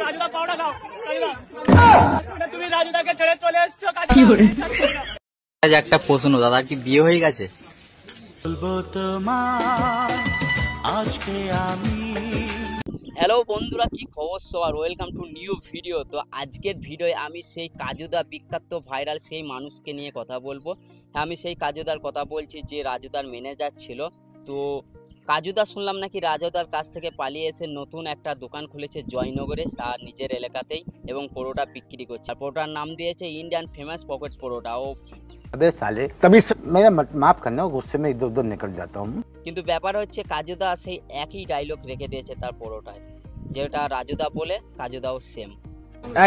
রাজুদা powder দাও, রাজুদা তুমি রাজুদাকে ছেড়ে চলে এসছো। আজ একটা প্রশ্ন, দাদা কি বিয়ে হয়ে গেছে? বলবো তোমার আজকে আমি। হ্যালো বন্ধুরা, কি খবর সবার? Welcome to new video. তো আজকের ভিডিওয়ে আমি সেই কাজুদা, বিখ্যাত ভাইরাল সেই মানুষকে নিয়ে কথা বলবো। হ্যাঁ, আমি সেই কাজুদার কথা বলছি যে রাজুদার ম্যানেজার ছিল। তো কাজুদা শুনলাম নাকি রাজুদার কাছ থেকে পালিয়ে এসে নতুন একটা দোকান খুলেছে জয়নগরে, তার নিজের এলাকাতেই, এবং পরোটা বিক্রি করছে। আর পরোটার নাম দিয়েছে ইন্ডিয়ান ফেমাস পকেট পরোটা। ও अबे साले तभी मेरा माफ करना, गुस्से में इधर उधर निकल जाता हूँ। কিন্তু ব্যাপার হচ্ছে কাজুদা সেই একই ডায়লগ রেখে দিয়েছে তার পরোটায়, যেটা রাজুদা বলে কাজুদাও সেম।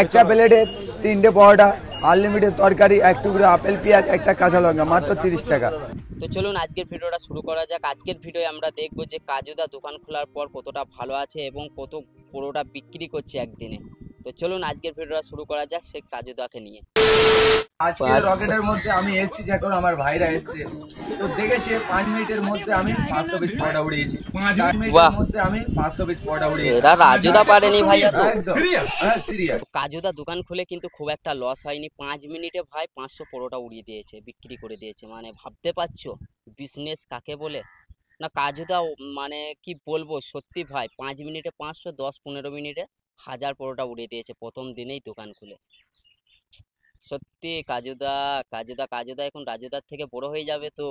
একটা প্লেটে 3টে পরোটা, আনলিমিটেড তরকারি, এক টুকরো আপেল পেঁয়াজ, একটা কাঁচা লঙ্কা, মাত্র 30 টাকা। তো চলুন আজকের ভিডিওটা শুরু করা যাক। আজকের ভিডিওয়ে আমরা দেখব যে কাজুদা দোকান খোলার পর কতটা ভালো আছে এবং কত পরোটা বিক্রি করছে একদিনে। তো চলুন আজকের ভিডিওটা শুরু করা যাক সেই কাজুদাকে নিয়ে। আজকে রকেটের মধ্যে আমি এসেছি, যখন আমার ভাইরা এসেছে তো দেখেছে 5 মিনিটের মধ্যে আমি 500 পিস পরোটা উড়িয়েছি। 5 মিনিটের মধ্যে আমি 500 পিস পরোটা উড়িয়েছি। এরা রাজুদা পারেনি ভাইয়া। তো হ্যাঁ, সিরিয়াস। কাজুদা দোকান খুলে কিন্তু খুব একটা লস হয়নি। 5 মিনিটে ভাই 500 পরোটা উড়িয়ে দিয়েছে, বিক্রি করে দিয়েছে। মানে ভাবতে পারছো বিজনেস কাকে বলে? না কাজুদা মানে কি বলবো, সত্যি ভাই 5 মিনিটে 500, 10-15 মিনিটে 1000 পরোটা উড়িয়ে দিয়েছে প্রথম দিনেই দোকান খুলে। সত্যি কাজুদা কাজুদা কাজুদা এখন রাজুদার থেকে বড় হয়ে যাবে। তো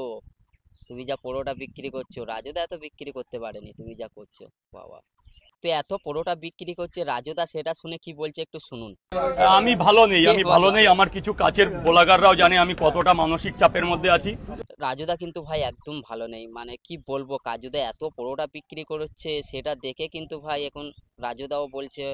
তুমি যা পরোটা বিক্রি করছো, রাজুদা এত বিক্রি করতে পারেনি, তুমি যা করছো বাবা। তো এত পরোটা বিক্রি করছে রাজুদা, সেটা শুনে কি বলছে একটু শুনুন। আমি ভালো নেই, আমার কিছু কাছের ব্লগাররাও জানে আমি কতটা মানসিক চাপের মধ্যে আছি। রাজুদা কিন্তু ভাই একদম ভালো নেই, মানে কি বলবো, কাজুদা এত পরোটা বিক্রি করছে সেটা দেখে কিন্তু ভাই এখন রাজুদাও বলছে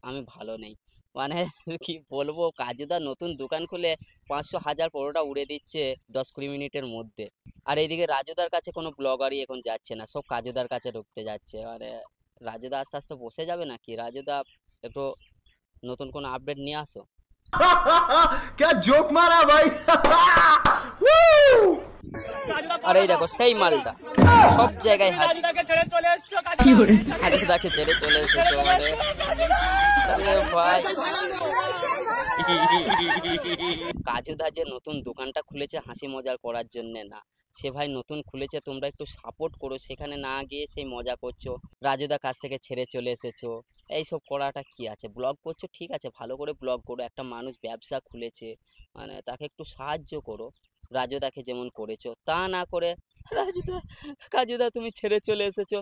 আমি ভালো নেই। মানে কি বলবো, কাজুদা নতুন দোকান খুলে 500-1000 পরোটা উড়ে দিচ্ছে 10-20 মিনিটের মধ্যে। আর এইদিকে রাজুদার কাছে কোনো ব্লগারই এখন যাচ্ছে না, সব কাজুদার কাছে ঢুকতে যাচ্ছে। মানে রাজুদা আস্তে আস্তে বসে যাবে নাকি? রাজুদা একটু নতুন কোনো আপডেট নিয়ে আসো। क्या जोक मारा भाई। আর এই দেখো সেই মালটা সব জায়গায় হাজির। রাজুদাকে ছেড়ে চলে এসছো। রাজুদাকে ছেড়ে চলে এসেছো মানে আরে ভাই। কাজুদা যে নতুন দোকানটা খুলেছে হাসি মজার করার জন্য না, সে ভাই নতুন খুলেছে, তোমরা একটু সাপোর্ট করো। সেখানে না গিয়ে সেই মজা করছো, রাজুদার কাছ থেকে ছেড়ে চলে এসেছো। এইসব করাটা কি আছে? ব্লগ করছো ঠিক আছে, ভালো করে ব্লগ করো। একটা মানুষ ব্যবসা খুলেছে, মানে তাকে একটু সাহায্য করো, রাজুদাকে যেমন করেছো। তা না করে রাজুদা কাজুদা তুমি ছেড়ে চলে এসেছো।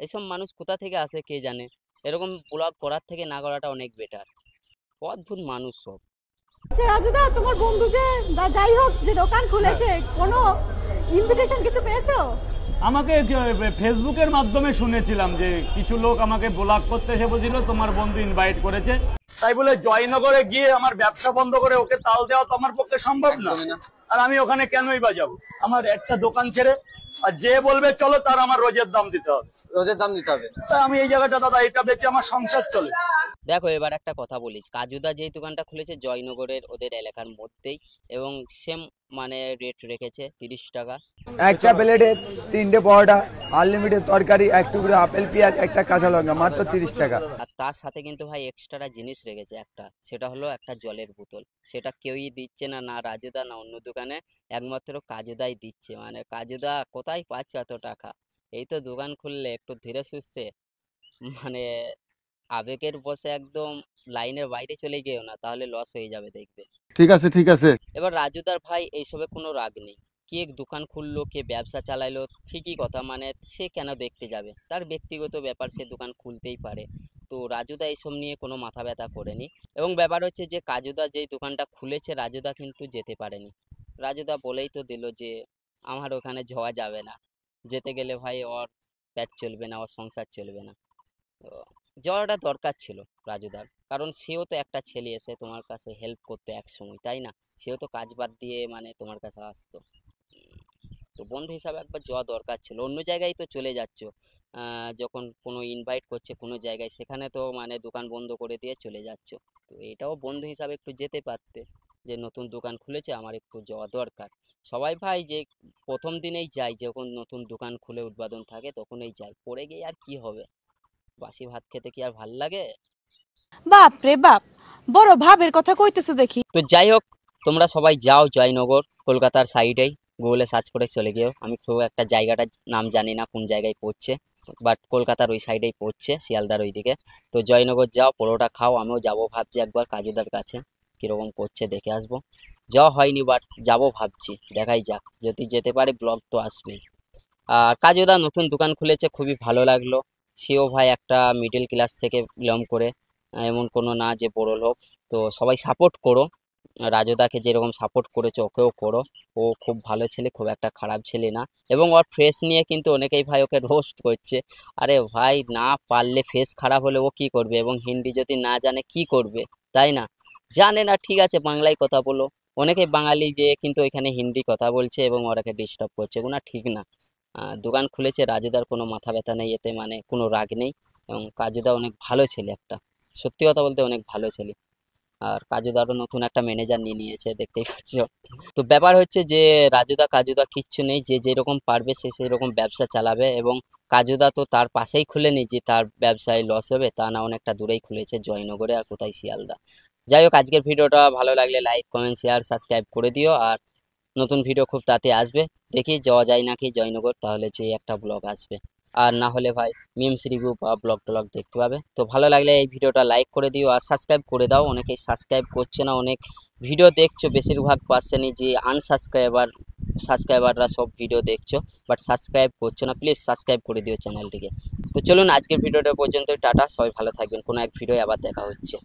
এইসব মানুষ কোথা থেকে আসে কে জানে। এরকম ব্লগ করার থেকে না করাটা অনেক বেটার। অদ্ভুত মানুষ সব। আচ্ছা রাজুদা, তোমার বন্ধু যে বা যাই হোক যে দোকান খুলেছে, কোনো ইনভিটেশন কিছু পেয়েছো? আমাকে ফেসবুকের মাধ্যমে শুনেছিলাম যে কিছু লোক আমাকে ব্লগ করতে এসে বলছিল তোমার বন্ধু ইনভাইট করেছে, তাই বলে জয়নগরে গিয়ে আমার ব্যবসা বন্ধ করে ওকে তাল দেওয়া তো আমার পক্ষে সম্ভব না। আর আমি ওখানে কেনই বা যাবো? আমার একটা দোকান ছেড়ে, আর যে বলবে চলো তার আমার রোজের দাম দিতে হবে। তা আমি এই জায়গাটা দাদা এটা বেচে আমার সংসার চলে। দেখো এবার একটা কথা বলি, কাজুদা যেই দোকানটা খুলেছে জয়নগরের ওদের এলাকার মধ্যেই, এবং সেম মানে রেট রেখেছে 30 টাকা। একটা প্লেটে 3টে পরোটা, আনলিমিটেড তরকারি, এক টুকরো আপেল পেঁয়াজ, একটা কাঁচা লঙ্কা, মাত্র 30 টাকা। আর তার সাথে কিন্তু ভাই এক্সট্রা জিনিস রেখেছে একটা, সেটা হলো একটা জলের বোতল। সেটা কেউই দিচ্ছে না, না রাজুদা না অন্য দোকানে, একমাত্র কাজুদাই দিচ্ছে। মানে কাজুদা কোথায় পাচ্ছে এত টাকা? এই তো দোকান খুললে একটু ধীরে সুস্থে, মানে আবেগের বসে একদম লাইনের বাইরে চলে গিয়েও না, তাহলে লস হয়ে যাবে দেখবে। ठीक है। এবার রাজুদার ভাই এইসবে কোনো রাগ নেই। কে দোকান খুললো, কে ব্যবসা চালাইলো, ঠিকই কথা, মানে সে কেন দেখতে যাবে? তার ব্যক্তিগত ব্যাপার, সে দোকান খুলতেই পারে। তো রাজুদা এইসব নিয়ে কোনো মাথা ব্যথা করেনি। এবং ব্যাপার হচ্ছে যে কাজুদা যেই দোকানটা খুলেছে রাজুদা কিন্তু যেতে পারেনি। রাজুদা বলেই তো দিল যে আমার ওখানে যাওয়া যাবে না, যেতে গেলে ভাই ওর পেট চলবে না, ওর সংসার চলবে না। তো যাওয়াটা দরকার ছিল রাজুদার, কারণ সেও তো একটা ছেলে এসে তোমার কাছে হেল্প করতো এক সময়, তাই না? সেও তো কাজ বাদ দিয়ে মানে তোমার কাছে আসতো। তো বন্ধু হিসাবে একবার যাওয়া দরকার ছিল। অন্য জায়গায় তো চলে যাচ্ছ, যখন কোনো ইনভাইট করছে কোনো জায়গায়, সেখানে তো মানে দোকান বন্ধ করে দিয়ে চলে যাচ্ছ। তো এটাও বন্ধু হিসাবে একটু যেতে পারতে। যে নতুন দোকান খুলেছে, আমার একটু যাওয়া দরকার। সবাই ভাই যে প্রথম দিনেই যাই, যখন নতুন দোকান খুলে উদ্বোধন থাকে তখনই যাই, পরে গিয়ে আর কি হবে, বাসি ভাত খেতে কি আর ভাল লাগে? বাপ রে বাপ, বড় ভাবের কথা কইতেছো দেখি। তো যাই হোক, তোমরা সবাই যাও জয়নগর, কলকাতার সাইডেই গুগলে সার্চ করে চলে গিয়েও। আমি খুব একটা জায়গাটার নাম জানি না কোন জায়গায় পড়ছে, বাট কলকাতার ওই সাইডেই পড়ছে, শিয়ালদার ওইদিকে। তো জয়নগর যাও, পরোটা খাও। আমিও যাবো ভাবছি একবার কাজুদার কাছে, কীরকম করছে দেখে আসবো। যাওয়া হয়নি, বাট যাবো ভাবছি, দেখাই যাক, যদি যেতে পারে ব্লগ তো আসবেই। আর কাজুদা নতুন দোকান খুলেছে, খুবই ভালো লাগলো। সেও ভাই একটা মিডল ক্লাস থেকে বিলং করে, এমন কোনো না যে বড় লোক। তো সবাই সাপোর্ট করো, রাজুদাকে যেরকম সাপোর্ট করেছে ওকেও করো। ও খুব ভালো ছেলে, খুব একটা খারাপ ছেলে না। এবং ওর ফেস নিয়ে কিন্তু অনেকেই ভাই ওকে রোস্ট করছে। আরে ভাই, না পারলে ফেস খারাপ হলে ও কি করবে, এবং হিন্দি যদি না জানে কি করবে, তাই না? জানে না, ঠিক আছে বাংলায় কথা বলো। অনেকেই বাঙালি যে কিন্তু এখানে হিন্দি কথা বলছে এবং ওরাকে ডিস্টার্ব করছে, ওগুলো ঠিক না। দোকান খুলেছে, রাজুদার কোনো মাথা ব্যথা নেই এতে, মানে কোনো রাগ নেই। এবং কাজুদা অনেক ভালো ছেলে, একটা সত্যি কথা বলতে অনেক ভালো ছেলে। আর কাজুদারও নতুন একটা ম্যানেজার নিয়ে নিয়েছে, দেখতেই পাচ্ছ। তো ব্যাপার হচ্ছে যে কাজুদা কিচ্ছু নেই, যে যেরকম পারবে সে সেরকম ব্যবসা চালাবে। এবং কাজুদা তো তার পাশেই খুলেনি যে তার ব্যবসায় লস হবে, তা না, অনেকটা দূরেই খুলেছে, জয়নগরে, আর কোথায় শিয়ালদা। যাই হোক, আজকের ভিডিওটা ভালো লাগলে লাইক, কমেন্ট, শেয়ার, সাবস্ক্রাইব করে দিও। আর নতুন ভিডিও খুব তাড়াতাড়ি আসবে, দেখি যাওয়া যায় নাকি জয়নগর, তাহলে যে একটা ব্লগ আসবে। আর না হলে ভাই মিমস রিভিউ বা ব্লগ টলগ দেখতে পাবে। তো ভালো লাগলে এই ভিডিওটা লাইক করে দিও আর সাবস্ক্রাইব করে দাও। অনেকেই সাবস্ক্রাইব করছে না, অনেক ভিডিও দেখছো, বেশিরভাগ পার্সেন্টই যে সাবস্ক্রাইবাররা সব ভিডিও দেখছো, বাট সাবস্ক্রাইব করছো না। প্লিজ সাবস্ক্রাইব করে দিও চ্যানেলটিকে। তো চলুন আজকের ভিডিওটা পর্যন্ত, টাটা, সবাই ভালো থাকবেন, কোনো এক ভিডিও আবার দেখা হচ্ছে।